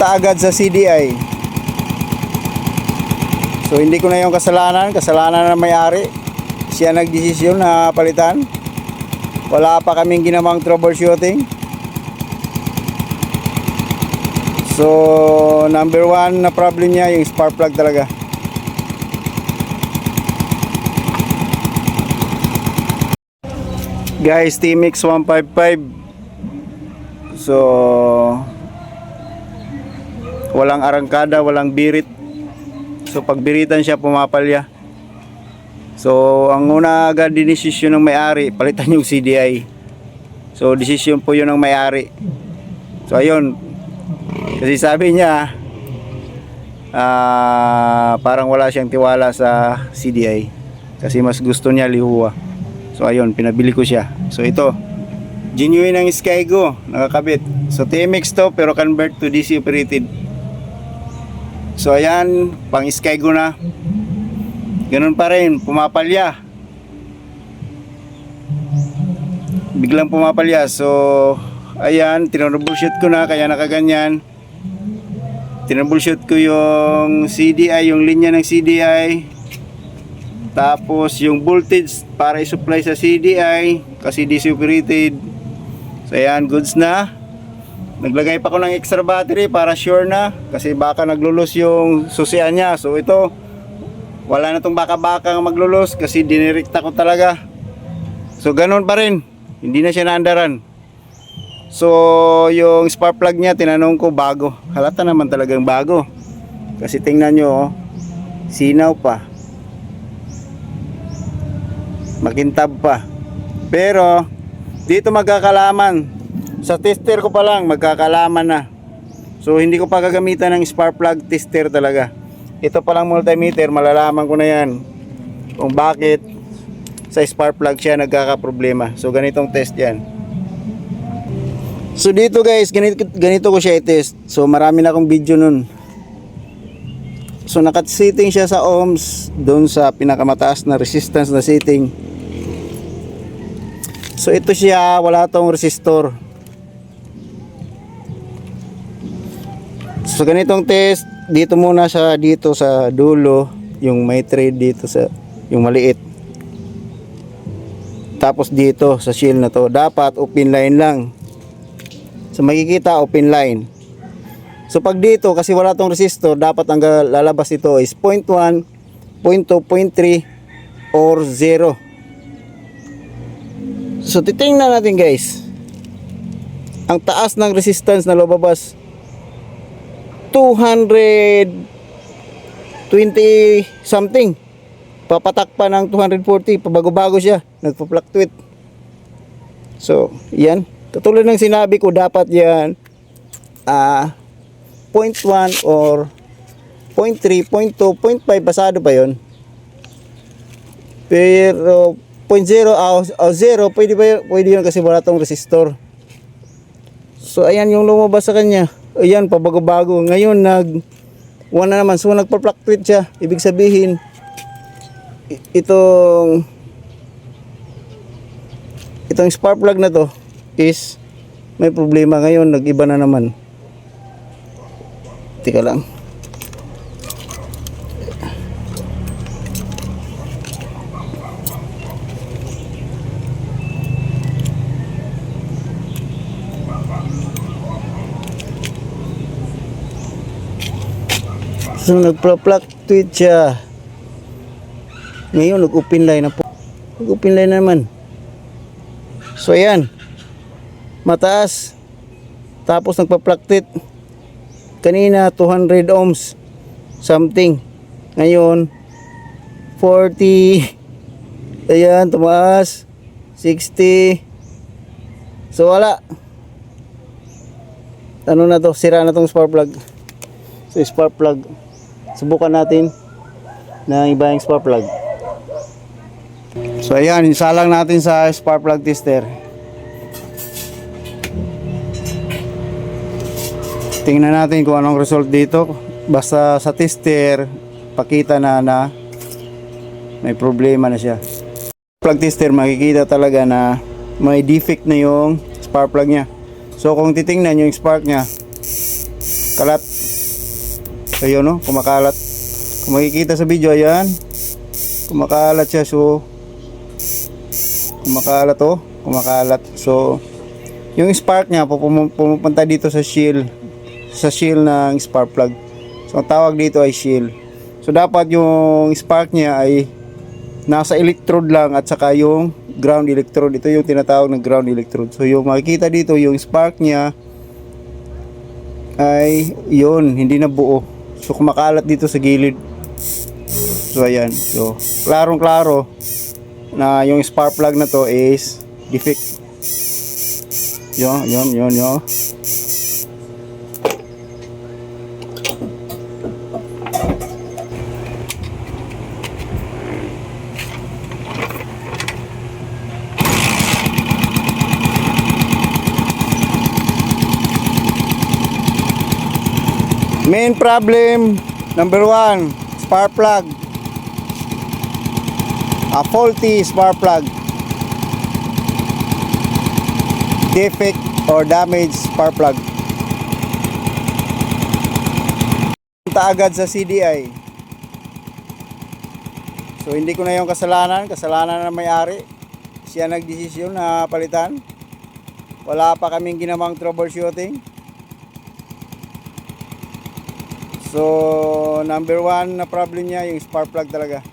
napunta agad sa CDI. So hindi ko na yung kasalanan ng may-ari. Siya nagdesisyon na palitan. Wala pa kaming ginawang troubleshooting. So number one na problem niya yung spark plug talaga. Guys, TMX 155. So walang arangkada, walang birit. So pag biritan siya, pumapalya. So ang una agad dinesisyon ng may-ari, palitan yung CDI. So desisyon po yun ng may-ari. So ayun, kasi sabi niya parang wala siyang tiwala sa CDI, kasi mas gusto niya Lihua. So ayun, pinabili ko siya. So ito, genuine ang Skygo, nakakabit. So TMX to, pero convert to DC operated. So ayan, pang Skygo na. Ganun pa rin, pumapalya. Biglang pumapalya. So ayan, tinroubleshoot ko na, kaya nakaganyan. Tinroubleshoot ko yung CDI, yung linya ng CDI. Tapos yung voltage para i-supply sa CDI, kasi DC operated. So ayan, goods na. Naglagay pa ko ng extra battery para sure na, kasi baka naglulos yung susian niya. So ito, wala na tong baka-baka maglulos, kasi dinirekta ko talaga. So ganun pa rin, hindi na siya naandaran. So yung spark plug niya, tinanong ko, bago. Halata naman talagang bago, kasi tingnan nyo, oh, sinaw pa, makintab pa. Pero dito magkakalaman, sa tester ko pa lang magkakalaman na. So hindi ko pa gagamitan ng spark plug tester talaga. Ito pa lang multimeter, malalaman ko na yan kung bakit sa spark plug siya nagkakaproblema. So ganitong test yan. So dito guys, ganito ko siya i-test. So marami na akong video nun. So naka-setting siya sa ohms, doon sa pinakamataas na resistance na setting. So ito siya, wala tong resistor. So ganitong test, dito muna sa dulo, yung may thread dito sa yung maliit. Tapos dito sa shield na to, dapat open line lang. So makikita open line. So pag dito, kasi wala tong resistor, dapat ang lalabas ito is 0.1, 0.2, 0.3 or 0. So titingnan natin guys, ang taas ng resistance na lumabas 220 something, papatak pa ng 240, pabago-bago siya, nagpa-fluctuate. So yan, katulad ng sinabi ko, dapat yan 0.1 or 0.3, 0.2, 0.5, basado pa yon. Pero 0.0 o 0, pwede yun kasi wala tong resistor. So ayan yung lumabas sa kanya. Ayan, pabago-bago. Ngayon one na naman. So nagpa-fluctuate siya. Ibig sabihin, itong spark plug na to is may problema. Ngayon nag-iba na naman. Tika lang. So nagpa-fluctuate siya. Ngayon nag-open line na po. Nag-open line na naman. So ayan, mataas. Tapos nagpa-fluctuate. Kanina 200 ohms something. Ngayon 40. Ayan, tumaas 60. So wala. Ano na to? Sira na tong spark plug. So spark plug, subukan natin na iba yung spark plug. So ayan, isalang natin sa spark plug tester. Tingnan natin kung anong result dito. Basta sa tester, pakita na may problema na siya. Plug tester, makikita talaga na may defect na yung spark plug niya. So kung titingnan yung spark niya, kalat. Ayun no, kumakalat. Kung makikita sa video, ayan, kumakalat siya. So kumakalat. So yung spark niya pumupunta dito sa shield ng spark plug. So ang tawag dito ay shield. So dapat yung spark niya ay nasa electrode lang at saka yung ground electrode. Ito yung tinatawag na ground electrode. So yung makikita dito yung spark niya ay yun, hindi na buo. So kumakalat dito sa gilid. So ayan. So klarong klaro na yung spark plug na to is defect. Yun. Main problem number 1, spark plug. A faulty spark plug. Defect or damaged spark plug. Punta agad sa CDI. So hindi ko na yung kasalanan na may-ari. Siya nagdesisyon na palitan. Wala pa kaming ginawang troubleshooting. So number 1 na problem niya yung spark plug talaga.